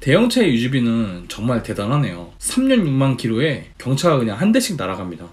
대형차의 유지비는 정말 대단하네요. 3년 6만 킬로에 경차가 그냥 한 대씩 날아갑니다.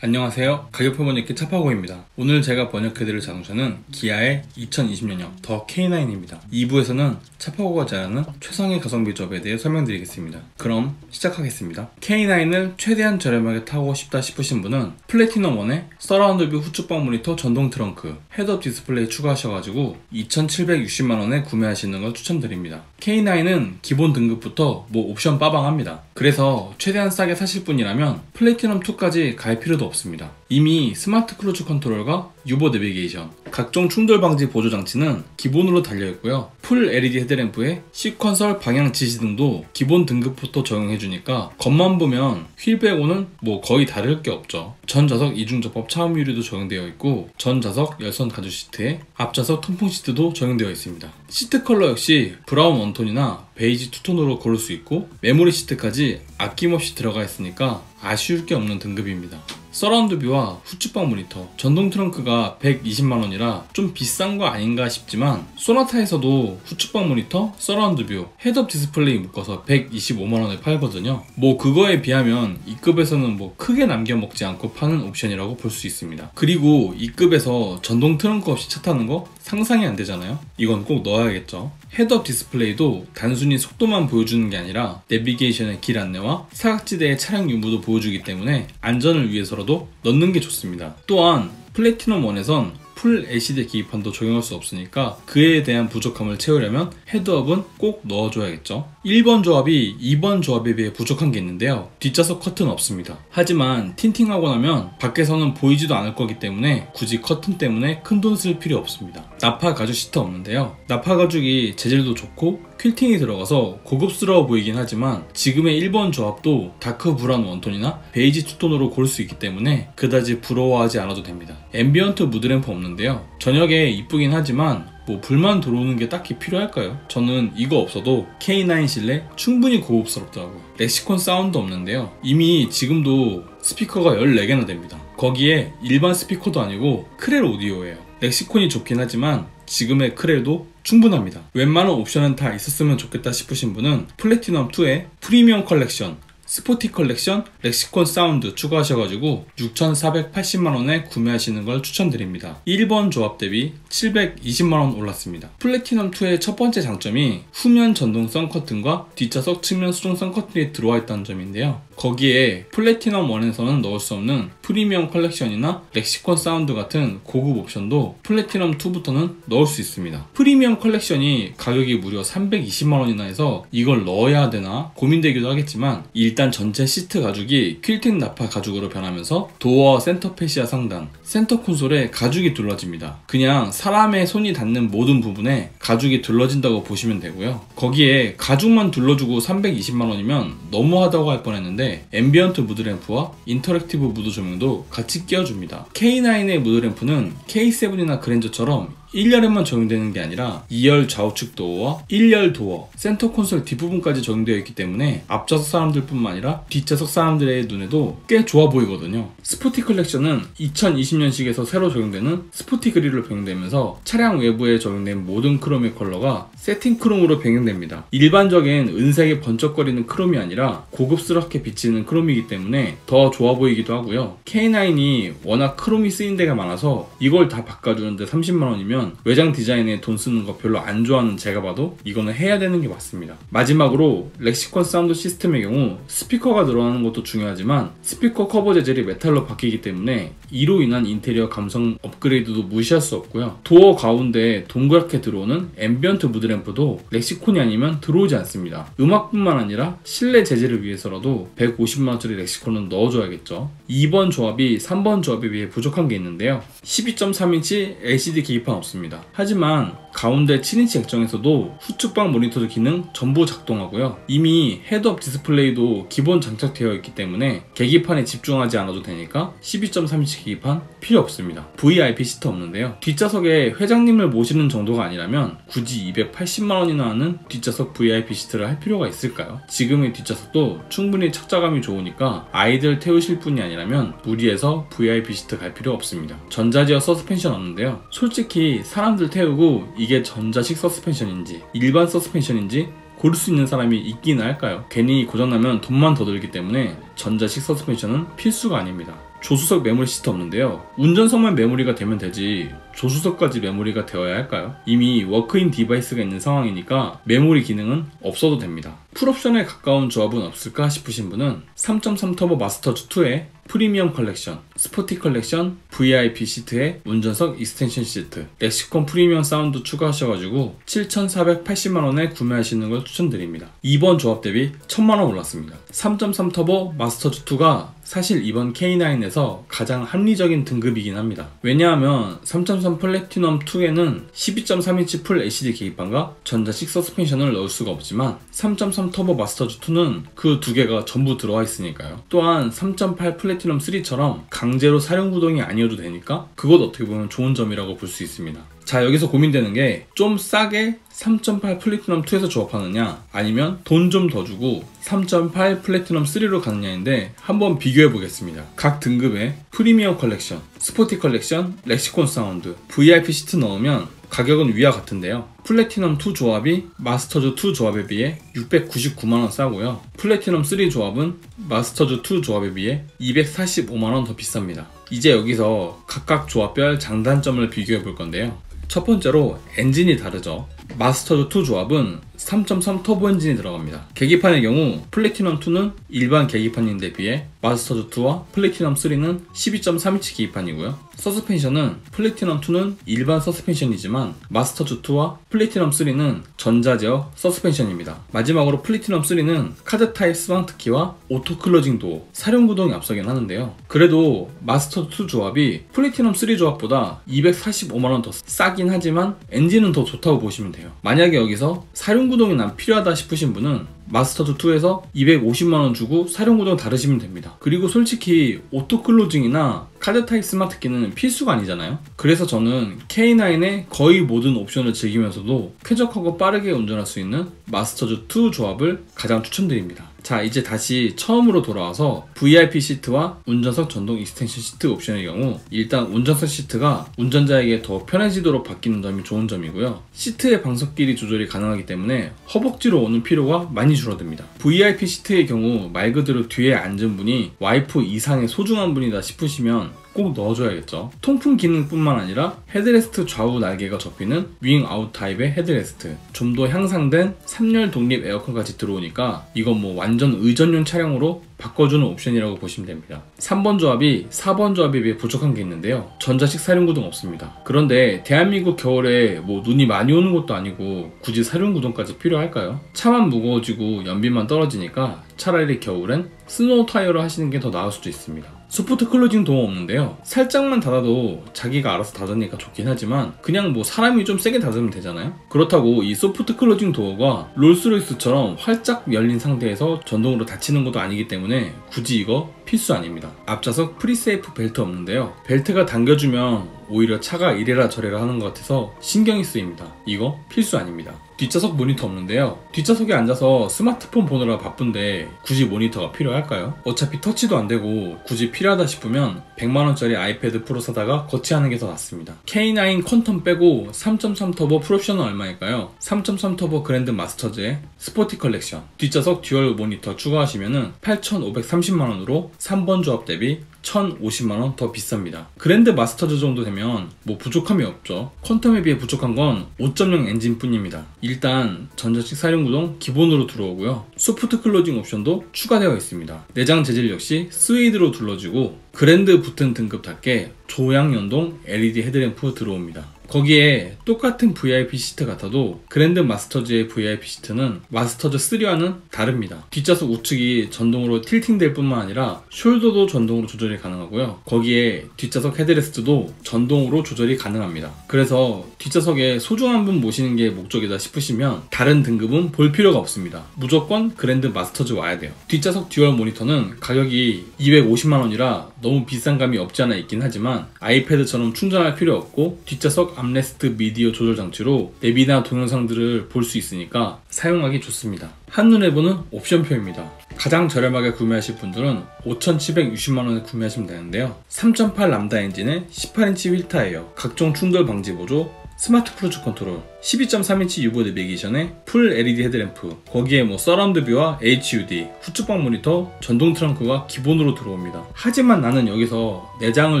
안녕하세요. 가격표 번역기 차파고입니다. 오늘 제가 번역해드릴 자동차는 기아의 2020년형 더 K9입니다. 2부에서는 차파고가 잘하는 최상의 가성비 조합에 대해 설명드리겠습니다. 그럼 시작하겠습니다. K9을 최대한 저렴하게 타고 싶다 싶으신 분은 플래티넘 1에 서라운드 뷰 후측방 모니터 전동 트렁크, 헤드업 디스플레이 추가하셔가지고 2,760만원에 구매하시는 걸 추천드립니다. K9은 기본 등급부터 옵션 빠방합니다. 그래서 최대한 싸게 사실 분이라면 플래티넘 2까지 갈 필요도 없습니다. 이미 스마트 크루즈 컨트롤과 유보 내비게이션, 각종 충돌 방지 보조 장치는 기본으로 달려있고요. 풀 LED 헤드램프에 시퀀설 방향 지시 등도 기본 등급부터 적용해주니까 겉만 보면 휠 빼고는 거의 다를 게 없죠. 전 좌석 이중접합 차음 유리도 적용되어 있고 전 좌석 열선 가죽 시트에 앞좌석 통풍 시트도 적용되어 있습니다. 시트 컬러 역시 브라운 원톤이나 베이지 투톤으로 고를 수 있고 메모리 시트까지 아낌없이 들어가 있으니까 아쉬울 게 없는 등급입니다. 서라운드 뷰와 후측방 모니터, 전동 트렁크가 120만원이라 좀 비싼 거 아닌가 싶지만 소나타에서도 후측방 모니터, 서라운드 뷰, 헤드업 디스플레이 묶어서 125만원에 팔거든요. 그거에 비하면 이급에서는 크게 남겨먹지 않고 파는 옵션이라고 볼 수 있습니다. 그리고 이급에서 전동 트렁크 없이 차 타는 거 상상이 안 되잖아요. 이건 꼭 넣어야겠죠. 헤드업 디스플레이도 단순히 속도만 보여주는 게 아니라 내비게이션의 길 안내와 사각지대의 차량 유무도 보여주기 때문에 안전을 위해서라도 넣는 게 좋습니다. 또한 플래티넘 1에선 풀 LCD 계기판도 적용할 수 없으니까 그에 대한 부족함을 채우려면 헤드업은 꼭 넣어줘야겠죠. 1번 조합이 2번 조합에 비해 부족한 게 있는데요. 뒷좌석 커튼 없습니다. 하지만 틴팅하고 나면 밖에서는 보이지도 않을 거기 때문에 굳이 커튼 때문에 큰돈 쓸 필요 없습니다. 나파 가죽 시트 없는데요. 나파 가죽이 재질도 좋고 퀼팅이 들어가서 고급스러워 보이긴 하지만 지금의 1번 조합도 다크 브라운 원톤이나 베이지 투톤으로 고를 수 있기 때문에 그다지 부러워하지 않아도 됩니다. 앰비언트 무드램프 없는데요. 저녁에 이쁘긴 하지만 불만 들어오는 게 딱히 필요할까요? 저는 이거 없어도 K9 실내 충분히 고급스럽더라고요. 렉시콘 사운드 없는데요. 이미 지금도 스피커가 14개나 됩니다. 거기에 일반 스피커도 아니고 크렐 오디오예요. 렉시콘이 좋긴 하지만 지금의 크렐도 충분합니다. 웬만한 옵션은 다 있었으면 좋겠다 싶으신 분은 플래티넘 2의 프리미엄 컬렉션, 스포티 컬렉션, 렉시콘 사운드 추가하셔가지고 6,480만원에 구매하시는 걸 추천드립니다. 1번 조합 대비 720만원 올랐습니다. 플래티넘 2의 첫 번째 장점이 후면 전동 썬커튼과 뒷좌석 측면 수동 썬커튼이 들어와 있다는 점인데요. 거기에 플래티넘 1에서는 넣을 수 없는 프리미엄 컬렉션이나 렉시콘 사운드 같은 고급 옵션도 플래티넘 2부터는 넣을 수 있습니다. 프리미엄 컬렉션이 가격이 무려 320만원이나 해서 이걸 넣어야 되나 고민되기도 하겠지만 일단 전체 시트 가죽이 퀼팅 나파 가죽으로 변하면서 도어 센터 페시아 상단, 센터 콘솔에 가죽이 둘러집니다. 그냥 사람의 손이 닿는 모든 부분에 가죽이 둘러진다고 보시면 되고요. 거기에 가죽만 둘러주고 320만원이면 너무하다고 할 뻔했는데 앰비언트 무드램프와 인터랙티브 무드 조명도 같이 끼워줍니다. K9의 무드램프는 K7이나 그랜저처럼 1열에만 적용되는 게 아니라 2열 좌우측 도어와 1열 도어, 센터 콘솔 뒷부분까지 적용되어 있기 때문에 앞좌석 사람들 뿐만 아니라 뒷좌석 사람들의 눈에도 꽤 좋아 보이거든요. 스포티 컬렉션은 2020년식에서 새로 적용되는 스포티 그릴로 변경되면서 차량 외부에 적용된 모든 크롬의 컬러가 세팅 크롬으로 변경됩니다. 일반적인 은색의 번쩍거리는 크롬이 아니라 고급스럽게 비치는 크롬이기 때문에 더 좋아 보이기도 하고요. K9이 워낙 크롬이 쓰인 데가 많아서 이걸 다 바꿔주는데 30만원이면 외장 디자인에 돈 쓰는 거 별로 안 좋아하는 제가 봐도 이거는 해야 되는 게 맞습니다. 마지막으로 렉시콘 사운드 시스템의 경우 스피커가 들어가는 것도 중요하지만 스피커 커버 재질이 메탈로 바뀌기 때문에 이로 인한 인테리어 감성 업그레이드도 무시할 수 없고요. 도어 가운데 동그랗게 들어오는 앰비언트 무드램프도 렉시콘이 아니면 들어오지 않습니다. 음악뿐만 아니라 실내 재질을 위해서라도 150만원짜리 렉시콘은 넣어줘야겠죠. 2번 조합이 3번 조합에 비해 부족한 게 있는데요. 12.3인치 LCD 계기판 없습니다. 하지만 가운데 7인치 액정에서도 후측방 모니터도 기능 전부 작동하고요. 이미 헤드업 디스플레이도 기본 장착되어 있기 때문에 계기판에 집중하지 않아도 되니까 12.3인치 계기판 필요 없습니다. VIP 시트 없는데요. 뒷좌석에 회장님을 모시는 정도가 아니라면 굳이 280만원이나 하는 뒷좌석 VIP 시트를 할 필요가 있을까요? 지금의 뒷좌석도 충분히 착자감이 좋으니까 아이들 태우실 분이 아니라면 무리해서 VIP 시트 갈 필요 없습니다. 전자제어 서스펜션 없는데요. 솔직히 사람들 태우고 이게 전자식 서스펜션인지 일반 서스펜션인지 고를 수 있는 사람이 있긴 할까요? 괜히 고장나면 돈만 더 들기 때문에 전자식 서스펜션은 필수가 아닙니다. 조수석 메모리 시트 없는데요. 운전석만 메모리가 되면 되지 조수석까지 메모리가 되어야 할까요? 이미 워크인 디바이스가 있는 상황이니까 메모리 기능은 없어도 됩니다. 풀옵션에 가까운 조합은 없을까 싶으신 분은 3.3 터보 마스터즈2의 프리미엄 컬렉션, 스포티 컬렉션, VIP 시트에 운전석 익스텐션 시트, 렉시콘 프리미엄 사운드 추가하셔가지고 7,480만원에 구매하시는 걸 추천드립니다. 이번 조합 대비 1,000만원 올랐습니다. 3.3 터보 마스터즈2가 사실 이번 K9에서 가장 합리적인 등급이긴 합니다. 왜냐하면 3.3 플래티넘 2에는 12.3인치 풀 LCD 계기판과 전자식 서스펜션을 넣을 수가 없지만 3.3 터보 마스터즈2는 그 두 개가 전부 들어와 있으니까요. 또한 3.8 플래티넘 3처럼 강제로 사륜구동이 아니어도 되니까 그것 어떻게 보면 좋은 점이라고 볼 수 있습니다. 자, 여기서 고민되는 게 좀 싸게 3.8 플래티넘 2에서 조합하느냐 아니면 돈 좀 더 주고 3.8 플래티넘 3로 가느냐인데 한번 비교해 보겠습니다. 각 등급의 프리미엄 컬렉션, 스포티 컬렉션, 렉시콘 사운드, VIP 시트 넣으면 가격은 위와 같은데요. 플래티넘 2 조합이 마스터즈 2 조합에 비해 699만원 싸고요. 플래티넘 3 조합은 마스터즈 2 조합에 비해 245만원 더 비쌉니다. 이제 여기서 각각 조합별 장단점을 비교해 볼 건데요. 첫 번째로 엔진이 다르죠. 마스터즈2 조합은 3.3 터보 엔진이 들어갑니다. 계기판의 경우 플래티넘2는 일반 계기판인데 비해 마스터즈2와 플래티넘3는 12.3인치 계기판이고요. 서스펜션은 플래티넘2는 일반 서스펜션이지만 마스터즈2와 플래티넘3는 전자제어 서스펜션입니다. 마지막으로 플래티넘3는 카드 타입 스마트 키와 오토 클로징 도어, 사륜구동이 앞서긴 하는데요. 그래도 마스터즈2 조합이 플래티넘3 조합보다 245만원 더 싸긴 하지만 엔진은 더 좋다고 보시면 돼요. 만약에 여기서 사륜구동이 난 필요하다 싶으신 분은 마스터즈2에서 250만원 주고 사륜구동 다르시면 됩니다. 그리고 솔직히 오토클로징이나 카드 타입 스마트키는 필수가 아니잖아요. 그래서 저는 K9의 거의 모든 옵션을 즐기면서도 쾌적하고 빠르게 운전할 수 있는 마스터즈2 조합을 가장 추천드립니다. 자, 이제 다시 처음으로 돌아와서 VIP 시트와 운전석 전동 익스텐션 시트 옵션의 경우 일단 운전석 시트가 운전자에게 더 편해지도록 바뀌는 점이 좋은 점이고요. 시트의 방석 길이 조절이 가능하기 때문에 허벅지로 오는 피로가 많이 줄어듭니다. VIP 시트의 경우 말 그대로 뒤에 앉은 분이 와이프 이상의 소중한 분이다 싶으시면 꼭 넣어줘야겠죠. 통풍 기능뿐만 아니라 헤드레스트 좌우 날개가 접히는 윙 아웃 타입의 헤드레스트, 좀 더 향상된 3열 독립 에어컨까지 들어오니까 이건 뭐 완전 의전용 차량으로 바꿔주는 옵션이라고 보시면 됩니다. 3번 조합이 4번 조합에 비해 부족한 게 있는데요. 전자식 사륜구동 없습니다. 그런데 대한민국 겨울에 뭐 눈이 많이 오는 것도 아니고 굳이 사륜구동까지 필요할까요? 차만 무거워지고 연비만 떨어지니까 차라리 겨울엔 스노우 타이어로 하시는 게 더 나을 수도 있습니다. 소프트 클로징 도어 없는데요. 살짝만 닫아도 자기가 알아서 닫으니까 좋긴 하지만 그냥 뭐 사람이 좀 세게 닫으면 되잖아요. 그렇다고 이 소프트 클로징 도어가 롤스로이스처럼 활짝 열린 상태에서 전동으로 닫히는 것도 아니기 때문에 굳이 이거 필수 아닙니다. 앞좌석 프리세이프 벨트 없는데요. 벨트가 당겨주면 오히려 차가 이래라 저래라 하는 것 같아서 신경이 쓰입니다. 이거 필수 아닙니다. 뒷좌석 모니터 없는데요. 뒷좌석에 앉아서 스마트폰 보느라 바쁜데 굳이 모니터가 필요할까요? 어차피 터치도 안 되고 굳이 필요하다 싶으면 100만원짜리 아이패드 프로 사다가 거치하는 게 더 낫습니다. K9 퀀텀 빼고 3.3 터보 풀옵션은 얼마일까요? 3.3 터보 그랜드 마스터즈의 스포티 컬렉션 뒷좌석 듀얼 모니터 추가하시면 8,530만원으로 3번 조합 대비 1,050만원 더 비쌉니다. 그랜드 마스터즈 정도 되면 뭐 부족함이 없죠. 퀀텀에 비해 부족한 건 5.0 엔진 뿐입니다. 일단 전자식 사륜구동 기본으로 들어오고요. 소프트 클로징 옵션도 추가되어 있습니다. 내장 재질 역시 스웨이드로 둘러지고 그랜드 붙은 등급답게 조향 연동 LED 헤드램프 들어옵니다. 거기에 똑같은 VIP 시트 같아도 그랜드 마스터즈의 VIP 시트는 마스터즈 3와는 다릅니다. 뒷좌석 우측이 전동으로 틸팅될 뿐만 아니라 숄더도 전동으로 조절이 가능하고요. 거기에 뒷좌석 헤드레스트도 전동으로 조절이 가능합니다. 그래서 뒷좌석에 소중한 분 모시는 게 목적이다 싶으시면 다른 등급은 볼 필요가 없습니다. 무조건 그랜드 마스터즈 와야 돼요. 뒷좌석 듀얼 모니터는 가격이 250만원이라 너무 비싼 감이 없지 않아 있긴 하지만 아이패드처럼 충전할 필요 없고 뒷좌석 암레스트 미디어 조절 장치로 앱이나 동영상들을 볼 수 있으니까 사용하기 좋습니다. 한눈에 보는 옵션표입니다. 가장 저렴하게 구매하실 분들은 5,760만원에 구매하시면 되는데요. 3.8 람다 엔진에 18인치 휠 타이어, 각종 충돌 방지 보조, 스마트 크루즈 컨트롤, 12.3인치 유보 내비게이션에 풀 LED 헤드램프, 거기에 서라운드 뷰와 HUD, 후측방 모니터, 전동 트렁크가 기본으로 들어옵니다. 하지만 나는 여기서 내장을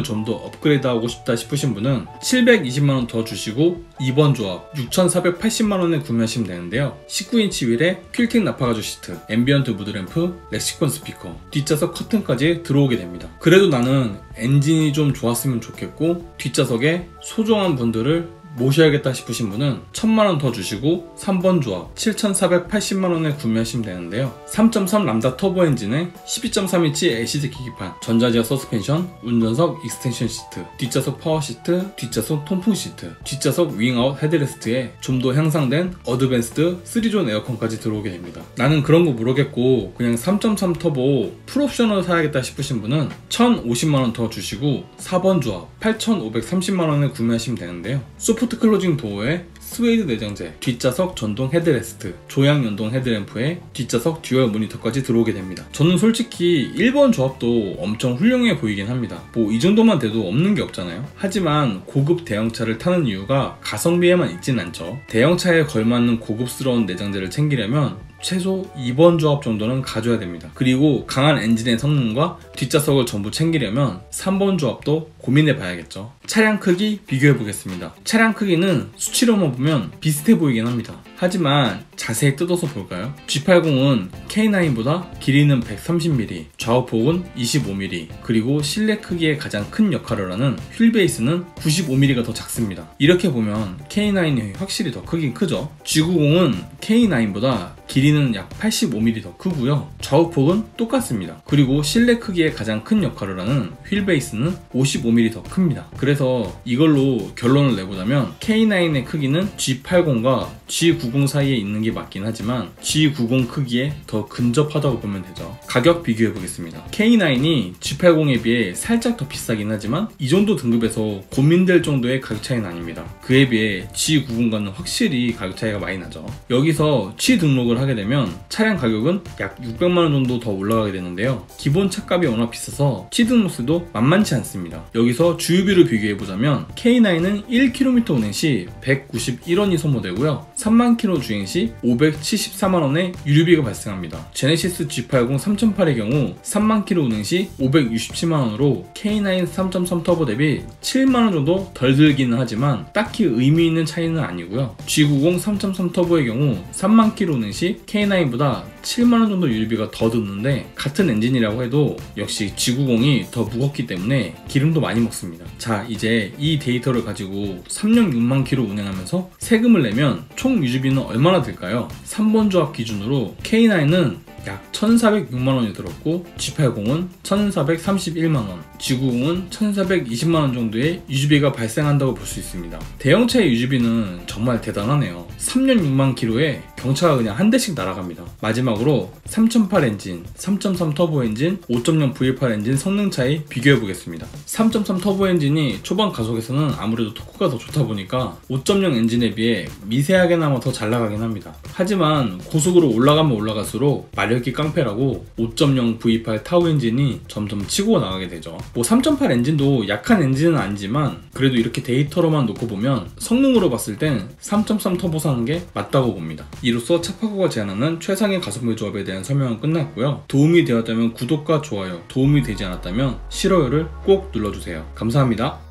좀 더 업그레이드하고 싶다 싶으신 분은 720만원 더 주시고 2번 조합 6,480만원에 구매하시면 되는데요. 19인치 휠에 퀼팅 나파가죽 시트, 앰비언트 무드램프, 렉시콘 스피커, 뒷좌석 커튼까지 들어오게 됩니다. 그래도 나는 엔진이 좀 좋았으면 좋겠고 뒷좌석에 소중한 분들을 모셔야겠다 싶으신 분은 1000만원 더 주시고 3번 조합 7480만원에 구매하시면 되는데요. 3.3 람다 터보 엔진에 12.3인치 LCD 계기판, 전자지하 서스펜션, 운전석 익스텐션 시트, 뒷좌석 파워 시트, 뒷좌석 통풍 시트, 뒷좌석 윙아웃 헤드레스트에 좀 더 향상된 어드밴스드 3존 에어컨까지 들어오게 됩니다. 나는 그런 거 모르겠고 그냥 3.3 터보 풀옵션을 사야겠다 싶으신 분은 1050만원 더 주시고 4번 조합 8530만원에 구매하시면 되는데요. 소프트 클로징 도어에 스웨이드 내장재, 뒷좌석 전동 헤드레스트, 조향 연동 헤드램프에 뒷좌석 듀얼 모니터까지 들어오게 됩니다. 저는 솔직히 1번 조합도 엄청 훌륭해 보이긴 합니다. 이 정도만 돼도 없는 게 없잖아요. 하지만 고급 대형차를 타는 이유가 가성비에만 있진 않죠. 대형차에 걸맞는 고급스러운 내장재를 챙기려면 최소 2번 조합 정도는 가져야 됩니다. 그리고 강한 엔진의 성능과 뒷좌석을 전부 챙기려면 3번 조합도 고민해 봐야겠죠. 차량 크기 비교해 보겠습니다. 차량 크기는 수치로만 보면 비슷해 보이긴 합니다. 하지만 자세히 뜯어서 볼까요? G80은 K9보다 길이는 130mm, 좌우폭은 25mm, 그리고 실내 크기의 가장 큰 역할을 하는 휠 베이스는 95mm가 더 작습니다. 이렇게 보면 K9이 확실히 더 크긴 크죠. G90은 K9보다 길이는 약 85mm 더 크고요. 좌우폭은 똑같습니다. 그리고 실내 크기의 가장 큰 역할을 하는 휠 베이스는 55mm 더 큽니다. 그래서 이걸로 결론을 내보자면 K9의 크기는 G80과 G90 사이에 있는 게 맞긴 하지만 G90 크기에 더 근접하다고 보면 되죠. 가격 비교해 보겠습니다. K9이 G80에 비해 살짝 더 비싸긴 하지만 이 정도 등급에서 고민될 정도의 가격 차이는 아닙니다. 그에 비해 G90과는 확실히 가격 차이가 많이 나죠. 여기서 취등록을 하게 되면 차량 가격은 약 600만원 정도 더 올라가게 되는데요. 기본 차값이 워낙 비싸서 취등록세도 만만치 않습니다. 여기서 주유비를 비교해보자면 K9은 1km 운행 시 191원이 소모되고요. 3만 km 주행 시 574만원의 유류비가 발생합니다. 제네시스 G80 3.8의 경우 3만 km 운행 시 567만원으로 K9 3.3 터보 대비 7만원 정도 덜 들기는 하지만 딱히 의미 있는 차이는 아니고요. G90 3.3 터보의 경우 3만 km 운행 시 K9보다 7만원 정도 유류비가 더 드는데 같은 엔진이라고 해도 역시 G90이 더 무겁기 때문에 기름도 많이 먹습니다. 자, 이제 이 데이터를 가지고 3년 6만 km 운행하면서 세금을 내면 총 유류비는 얼마나 들까요? 3번 조합 기준으로 K9은 약 1,406만원이 들었고 G80은 1,431만원, G90은 1,420만원 정도의 유지비가 발생한다고 볼 수 있습니다. 대형차의 유지비는 정말 대단하네요. 3년 6만 km에 경차가 그냥 한 대씩 날아갑니다. 마지막으로 3.8 엔진, 3.3 터보 엔진, 5.0 V8 엔진 성능 차이 비교해 보겠습니다. 3.3 터보 엔진이 초반 가속에서는 아무래도 토크가 더 좋다 보니까 5.0 엔진에 비해 미세하게나마 더 잘 나가긴 합니다. 하지만 고속으로 올라가면 올라갈수록 마력이 깡패라고 5.0 V8 타우 엔진이 점점 치고 나가게 되죠. 3.8 엔진도 약한 엔진은 아니지만 그래도 이렇게 데이터로만 놓고 보면 성능으로 봤을 땐 3.3 터보 사는 게 맞다고 봅니다. 이로써 차파고가 제안하는 최상의 가성비 조합에 대한 설명은 끝났고요. 도움이 되었다면 구독과 좋아요, 도움이 되지 않았다면 싫어요를 꼭 눌러주세요. 감사합니다.